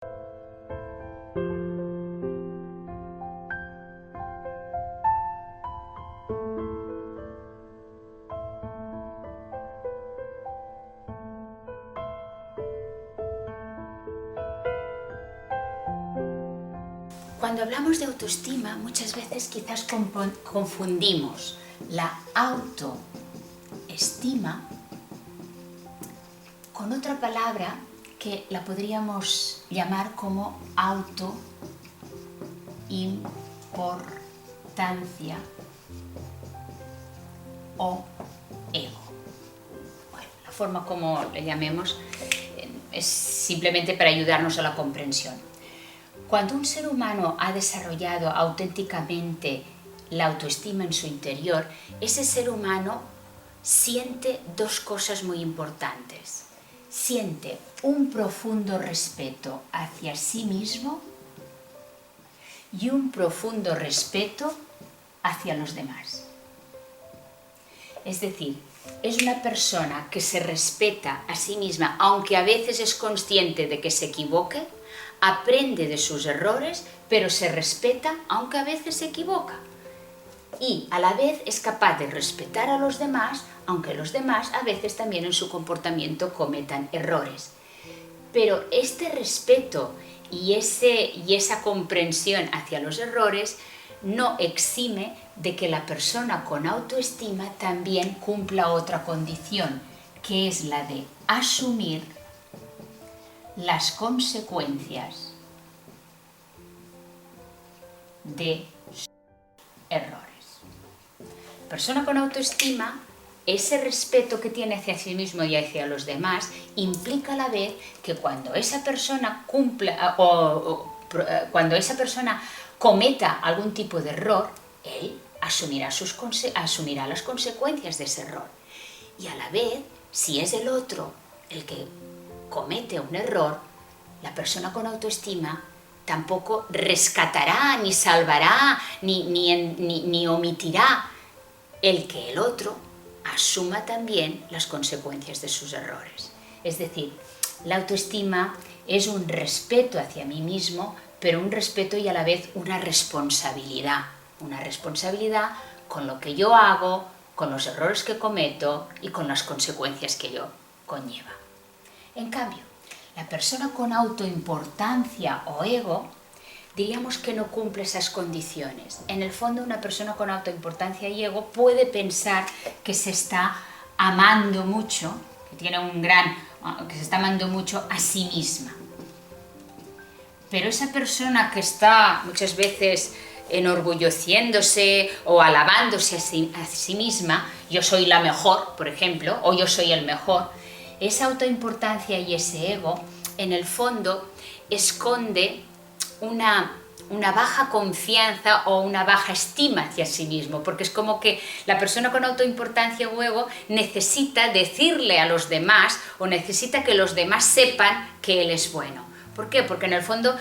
Cuando hablamos de autoestima, muchas veces quizás confundimos la autoestima con otra palabra que la podríamos llamar como autoimportancia o ego. Bueno, la forma como le llamemos es simplemente para ayudarnos a la comprensión. Cuando un ser humano ha desarrollado auténticamente la autoestima en su interior, ese ser humano siente dos cosas muy importantes. Siente un profundo respeto hacia sí mismo y un profundo respeto hacia los demás. Es decir, es una persona que se respeta a sí misma, aunque a veces es consciente de que se equivoque, aprende de sus errores, pero se respeta aunque a veces se equivoca. Y a la vez es capaz de respetar a los demás, aunque los demás a veces también en su comportamiento cometan errores. Pero este respeto y esa comprensión hacia los errores no exime de que la persona con autoestima también cumpla otra condición, que es la de asumir las consecuencias de sus errores. Persona con autoestima, ese respeto que tiene hacia sí mismo y hacia los demás implica a la vez que cuando esa persona cometa algún tipo de error, él asumirá las consecuencias de ese error. Y a la vez, si es el otro el que comete un error, la persona con autoestima tampoco rescatará, ni salvará, ni omitirá el que el otro asuma también las consecuencias de sus errores. Es decir, la autoestima es un respeto hacia mí mismo, pero un respeto y a la vez una responsabilidad con lo que yo hago, con los errores que cometo y con las consecuencias que ello conlleva. En cambio, la persona con autoimportancia o ego, diríamos que no cumple esas condiciones. En el fondo, una persona con autoimportancia y ego puede pensar que se está amando mucho, que se está amando mucho a sí misma. Pero esa persona que está muchas veces enorgulleciéndose o alabándose a sí misma, yo soy la mejor, por ejemplo, o yo soy el mejor, esa autoimportancia y ese ego, en el fondo, esconde una baja confianza o una baja estima hacia sí mismo, porque es como que la persona con autoimportancia o ego necesita decirle a los demás o necesita que los demás sepan que él es bueno. ¿Por qué? Porque en el fondo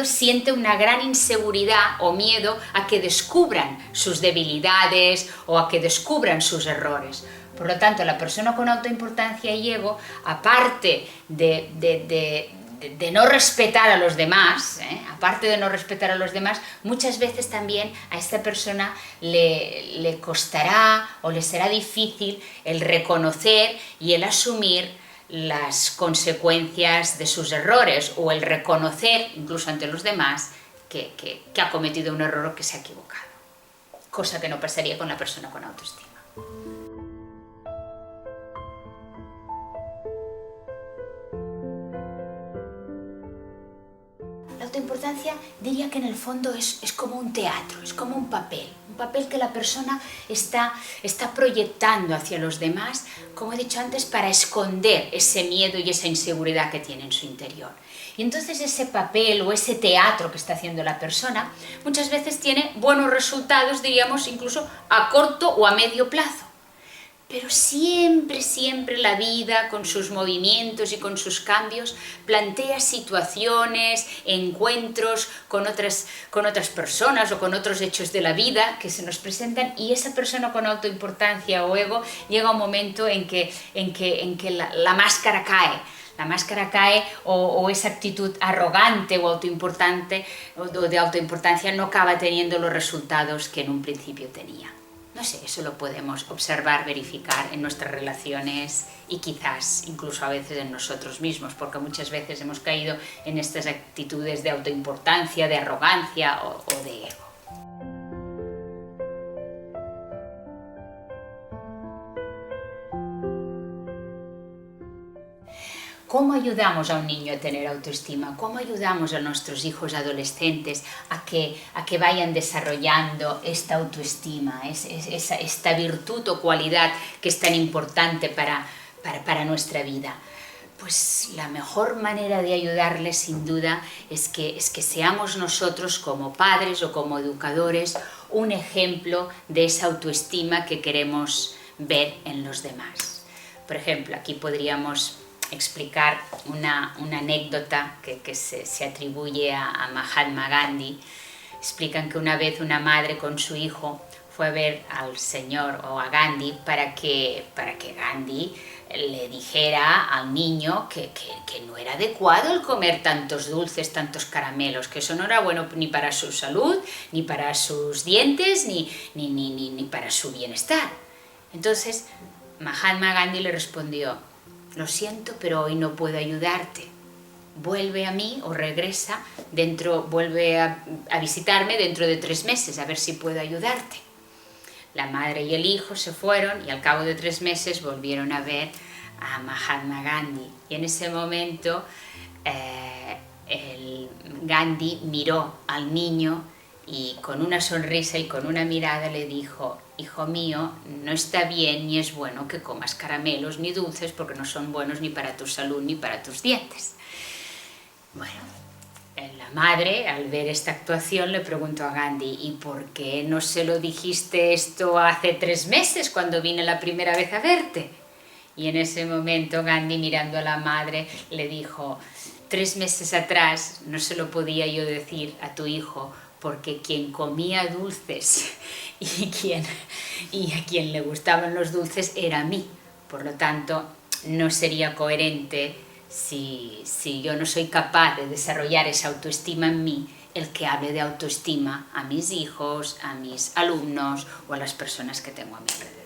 siente una gran inseguridad o miedo a que descubran sus debilidades o a que descubran sus errores. Por lo tanto, la persona con autoimportancia y ego, aparte de no respetar a los demás, muchas veces también a esta persona le costará o le será difícil el reconocer y el asumir las consecuencias de sus errores o el reconocer, incluso ante los demás, que ha cometido un error o que se ha equivocado. Cosa que no pasaría con la persona con autoestima. La autoimportancia diría que en el fondo es como un teatro, es como un papel que la persona está proyectando hacia los demás, como he dicho antes, para esconder ese miedo y esa inseguridad que tiene en su interior. Y entonces ese papel o ese teatro que está haciendo la persona muchas veces tiene buenos resultados, diríamos, incluso a corto o a medio plazo. Pero siempre la vida, con sus movimientos y con sus cambios, plantea situaciones, encuentros con otras personas o con otros hechos de la vida que se nos presentan, y esa persona con autoimportancia o ego llega a un momento en que la máscara cae, la máscara cae o esa actitud arrogante o autoimportante o de autoimportancia no acaba teniendo los resultados que en un principio tenía. No sé, eso lo podemos observar, verificar en nuestras relaciones y quizás incluso a veces en nosotros mismos, porque muchas veces hemos caído en estas actitudes de autoimportancia, de arrogancia o de ego. ¿Cómo ayudamos a un niño a tener autoestima? ¿Cómo ayudamos a nuestros hijos adolescentes a que vayan desarrollando esta autoestima, esta virtud o cualidad que es tan importante para nuestra vida? Pues la mejor manera de ayudarles, sin duda, es que seamos nosotros como padres o como educadores un ejemplo de esa autoestima que queremos ver en los demás. Por ejemplo, aquí podríamos explicar una anécdota que se atribuye a Mahatma Gandhi. Explican que una vez una madre con su hijo fue a ver al señor o a Gandhi para que Gandhi le dijera al niño que no era adecuado el comer tantos dulces, tantos caramelos, que eso no era bueno ni para su salud, ni para sus dientes, ni para su bienestar. Entonces Mahatma Gandhi le respondió: lo siento, pero hoy no puedo ayudarte. Vuelve a mí o regresa, vuelve a visitarme dentro de 3 meses, a ver si puedo ayudarte. La madre y el hijo se fueron y al cabo de 3 meses volvieron a ver a Mahatma Gandhi. Y en ese momento el Gandhi miró al niño y con una sonrisa y con una mirada le dijo: hijo mío, no está bien ni es bueno que comas caramelos ni dulces porque no son buenos ni para tu salud ni para tus dientes. Bueno, la madre, al ver esta actuación, le preguntó a Gandhi: ¿y por qué no se lo dijiste esto hace 3 meses cuando vine la primera vez a verte? Y en ese momento Gandhi, mirando a la madre, le dijo: 3 meses atrás no se lo podía yo decir a tu hijo, porque quien comía dulces y a quien le gustaban los dulces era a mí. Por lo tanto, no sería coherente si yo no soy capaz de desarrollar esa autoestima en mí, el que hable de autoestima a mis hijos, a mis alumnos o a las personas que tengo a mi alrededor.